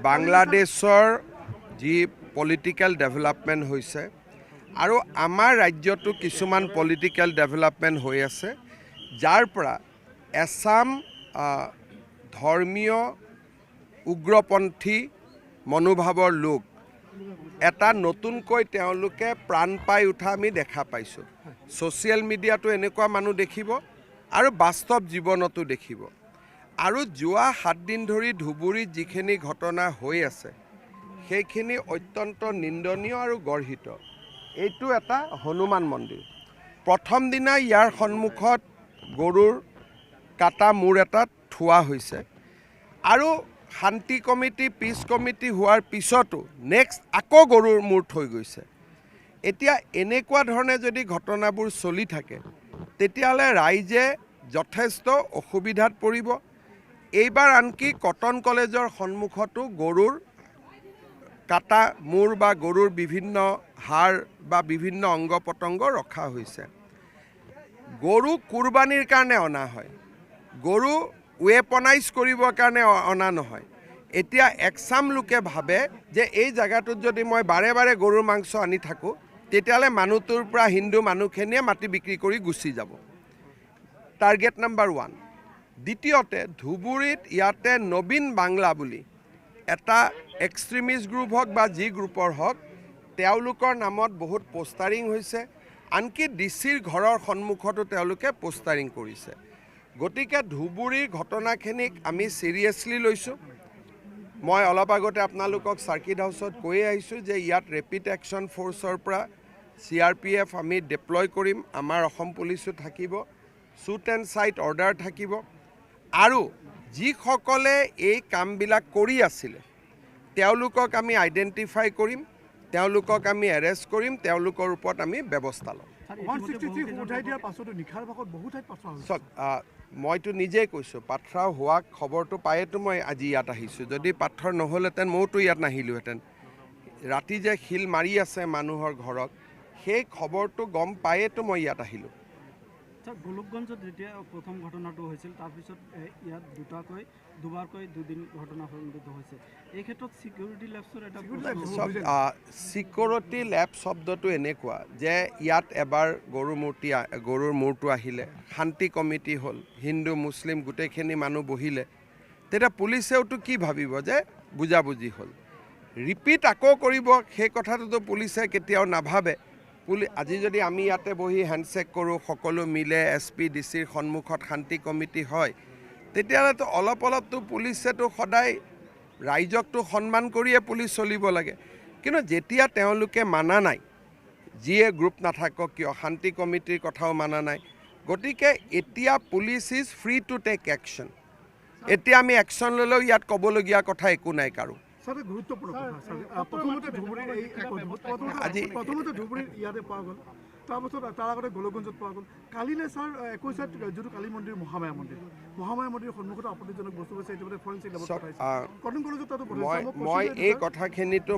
বাংলাদেশৰ যি political development হৈছে আৰু আমাৰ ৰাজ্যতো কিছুমান পলিটিক্যাল ডেভেলপমেণ্ট হৈ আছে যাৰ পৰা এছাম ধৰ্মীয় উগ্ৰপন্থী মনোভাৱৰ লোক এটা নতুনকৈ তেওঁলোকে প্ৰাণ পাই উঠা আমি দেখা পাইছোঁ। ছ'চিয়েল মিডিয়াতো এনেকুৱা মানুহ দেখিব আৰু বাস্তৱ জীৱনতো দেখিব। আৰু যোৱা 7 দিন ধৰি ধুবুৰীত যিখিনি ঘটনা হৈ আছে সেইখিনি অত্যন্ত নিন্দনীয় আৰু গৰ্হিত। এইটো এটা হনুমান মন্দিৰ। প্ৰথম দিনা ইয়াৰ সন্মুখত গৰুৰ কাটা মূৰ এটাত থোৱা হৈছে আৰু শান্তি কমিটি পিছ কমিটি হোৱাৰ পিছতো নেক্সট আকৌ গৰুৰ মূৰ থৈ গৈছে। এতিয়া এনেকুৱা ধৰণে যদি ঘটনাবোৰ চলি থাকে তেতিয়াহ'লে ৰাইজে যথেষ্ট অসুবিধাত পৰিব। এইবাৰ আনকি কটন কলেজৰ সন্মুখতো গৰুৰ কাটা মূৰ বা গৰুৰ বিভিন্ন হাড় বা বিভিন্ন অংগ পতংগ ৰখা হৈছে। গৰু কুৰবানীৰ কাৰণে অনা হয়, গৰু ৱেপনাইজ কৰিবৰ কাৰণে অনা নহয়। এতিয়া একচাম লোকে ভাবে যে এই জায়গাটোত যদি মই বাৰে বাৰে গৰুৰ মাংস আনি থাকোঁ তেতিয়াহ'লে মানুহটোৰ পৰা হিন্দু মানুহখিনিয়ে মাটি বিক্ৰী কৰি গুচি যাব। Target number 1। দ্বিতীয়তে ধুবুৰীত ইয়াতে নবীন বাংলা বুলি এটা এক্সট্ৰিমিষ্ট গ্ৰুপ হওক বা যি গ্ৰুপৰ হওক তেওঁলোকৰ নামত বহুত পোষ্টাৰিং হৈছে। আনকি ডিচিৰ ঘৰৰ সন্মুখতো তেওঁলোকে পোষ্টাৰিং কৰিছে। গতিকে ধুবুৰীৰ ঘটনাখিনিক আমি চিৰিয়াছলি লৈছোঁ। মই অলপ আগতে আপোনালোকক চাৰ্কিট হাউচত কৈয়ে আহিছোঁ যে ইয়াত ৰেপিড একশ্যন ফ'ৰ্চৰ পৰা CRPF আমি ডিপ্লয় কৰিম, আমাৰ অসম পুলিচো থাকিব, শ্বুট এণ্ড চাইট অৰ্ডাৰ থাকিব আৰু যিসকলে এই কামবিলাক কৰি আছিলে তেওঁলোকক আমি আইডেণ্টিফাই কৰিম, তেওঁলোকক আমি এৰেষ্ট কৰিম, তেওঁলোকৰ ওপৰত আমি ব্যৱস্থা ল'ম। চাওক, মইতো নিজেই কৈছোঁ পাথৰাও হোৱা খবৰটো পায়েতো মই আজি ইয়াত আহিছোঁ। যদি পাথৰ নহ'লহেঁতেন মইতো ইয়াত নাহিলোহেঁতেন। ৰাতি যে শিল মাৰি আছে মানুহৰ ঘৰত সেই খবৰটো গম পায়েতো মই ইয়াত আহিলোঁ। গোলকগঞ্জত যেতিয়া প্ৰথম ঘটনাটো হৈছিল তাৰপিছত ইয়াত দুবাৰকৈ 2 দিন ঘটনা সংঘটিত হৈছে। এই ক্ষেত্ৰত ছিকিউৰিটি লেবছৰ এটা ছিকিউৰিটি লেব শব্দটো এনেকুৱা যে ইয়াত এবাৰ গৰুৰ মূৰটো আহিলে, শান্তি কমিটি হ'ল, হিন্দু মুছলিম গোটেইখিনি মানুহ বহিলে, তেতিয়া পুলিচেওতো কি ভাবিব যে বুজাবুজি হ'ল। ৰিপিট আকৌ কৰিব সেই কথাটোতো পুলিচে কেতিয়াও নাভাবে। আজি যদি আমি ইয়াতে বহি হেণ্ডশ্বেক কৰোঁ, সকলো মিলে SP DCৰ সন্মুখত শান্তি কমিটি হয়, তেতিয়াহ'লেতো অলপতো পুলিচেতো সদায় ৰাইজকতো সন্মান কৰিয়ে পুলিচ চলিব লাগে। কিন্তু যেতিয়া তেওঁলোকে মানা নাই, যিয়ে গ্ৰুপ নাথাকক কিয় শান্তি কমিটিৰ কথাও মানা নাই, গতিকে এতিয়া police is free to take action. এতিয়া আমি একশ্যন ল'লেও ইয়াত ক'বলগীয়া কথা একো নাই কাৰো। গুৰুত্বপূৰ্ণ কথা প্ৰথমতে ধুবুৰীৰ ইয়াতে পোৱা গ'ল, তাৰপাছত তাৰ আগতে গোলকগঞ্জত পোৱা গ'ল। কালিলৈ ছাৰ 21 যিটো কালী মন্দিৰ মহামায়া মন্দিৰৰ সন্মুখত আপত্তিজনক বস্তু পাইছে, ইতিমধ্যে ফৰেনচিক লেবত কটন কলেজত তাতো মই এই কথাখিনিতো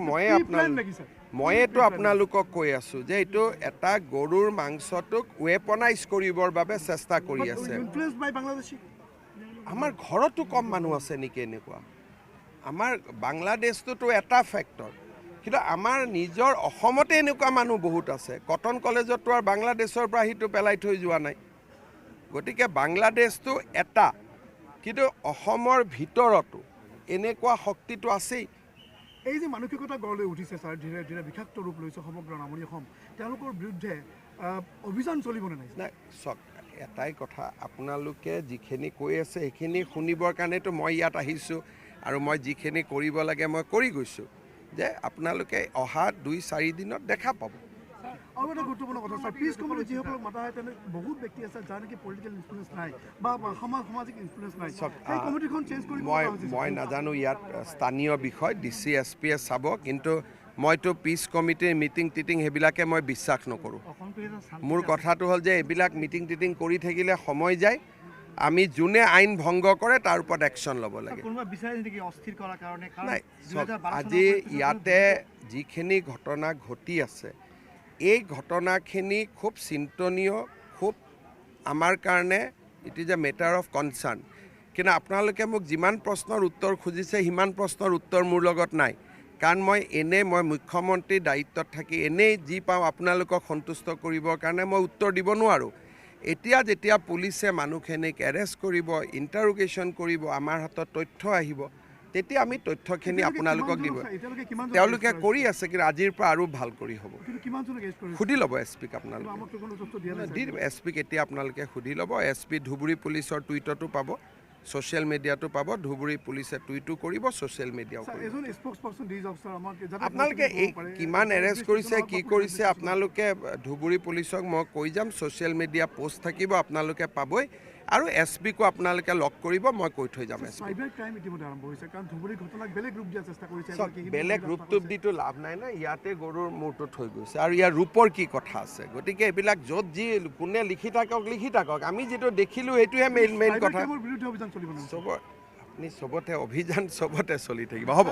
ময়েতো আপোনালোকক কৈ আছোঁ যে এইটো এটা গৰুৰ মাংসটোক ৱেপনাইজ কৰিবৰ বাবে চেষ্টা কৰি আছে। আমাৰ ঘৰতো কম মানুহ আছে নেকি এনেকুৱা? আমাৰ বাংলাদেশটোতো এটা ফেক্টৰ, কিন্তু আমাৰ নিজৰ অসমতে এনেকুৱা মানুহ বহুত আছে। কটন কলেজতো আৰু বাংলাদেশৰ পৰা সিটো পেলাই থৈ যোৱা নাই। গতিকে বাংলাদেশটো এটা, কিন্তু অসমৰ ভিতৰতো এনেকুৱা শক্তিটো আছেই। এই যে মানসিকতা গঢ় লৈ উঠিছে ছাৰ, ধীৰে ধীৰে বিষাক্ত ৰূপ লৈছে সমগ্ৰ নামনি অসম, তেওঁলোকৰ বিৰুদ্ধে অভিযান চলিবনে নাই? নাই, চাওক এটাই কথা, আপোনালোকে যিখিনি কৈ আছে সেইখিনি শুনিবৰ কাৰণেতো মই ইয়াত আহিছোঁ আৰু মই যিখিনি কৰিব লাগে মই কৰি গৈছোঁ, যে আপোনালোকে অহা 2-4 দিনত দেখা পাব। আৰু এটা গুৰুত্বপূৰ্ণ কথা ছাৰ, পিছ কমিটি যিসকলক মাতা হয় তেনে বহুত ব্যক্তি আছে যাৰ নেকি পলিটিকেল ইনফ্লুৱেঞ্চ নাই বা সামাজিক ইনফ্লুৱেঞ্চ নাই। এই কমিটিখন চেঞ্জ কৰিব মই নাজানো, ইয়াত স্থানীয় বিষয় DC SPয়ে চাব, কিন্তু মইতো পিছ কমিটিৰ মিটিং সেইবিলাকে মই বিশ্বাস নকৰোঁ। মোৰ কথাটো হ'ল যে এইবিলাক মিটিং কৰি থাকিলে সময় যায়, আমি যোনে আইন ভংগ কৰে তাৰ ওপৰত একশ্যন ল'ব লাগে। নাই, আজি ইয়াতে যিখিনি ঘটনা ঘটি আছে এই ঘটনাখিনি খুব চিন্তনীয়, খুব আমাৰ কাৰণে it is a matter of concerned. কিন্তু আপোনালোকে মোক যিমান প্ৰশ্নৰ উত্তৰ খুজিছে সিমান প্ৰশ্নৰ উত্তৰ মোৰ লগত নাই কাৰণ মই মুখ্যমন্ত্ৰীৰ দায়িত্বত থাকি এনেই যি পাওঁ আপোনালোকক সন্তুষ্ট কৰিবৰ কাৰণে মই উত্তৰ দিব নোৱাৰোঁ এতিয়া যেতিয়া পুলিচে মানুহখিনিক এৰেষ্ট কৰিব ইণ্টাৰোগেশ্যন কৰিব আমাৰ হাতত তথ্য আহিব তেতিয়া আমি তথ্যখিনি আপোনালোকক দিব তেওঁলোকে কৰি আছে কিন্তু আজিৰ পৰা আৰু ভাল কৰি হ'ব সুধি ল'ব এছ পিক আপোনালোকে এছ পিক এতিয়া আপোনালোকে সুধি ল'ব এছ পি ধুবুৰী পুলিচৰ টুইটতো পাব ছ'চিয়েল মিডিয়াটো পাব ধুবুৰী পুলিচে টুইটো কৰিব ছ'চিয়েল মিডিয়াও আপোনালোকে এই কিমান এৰেষ্ট কৰিছে কি কৰিছে আপোনালোকে ধুবুৰী পুলিচক মই কৈ যাম ছ'চিয়েল মিডিয়া পোষ্ট থাকিব আপোনালোকে পাবই আৰু এছ পিকো আপোনালোকে লগ কৰিব মই কৈ থৈ যাম বেলেগ ৰূপটোপ দিটো লাভ নাই না ইয়াতে গৰুৰ মূৰটো থৈ গৈছে আৰু ইয়াৰ ৰূপৰ কি কথা আছে গতিকে এইবিলাক য'ত যি কোনে লিখি থাকক আমি যিটো দেখিলোঁ সেইটোহে মেইন কথা আপুনি চবতে অভিযান চবতে চলি থাকিব হ'ব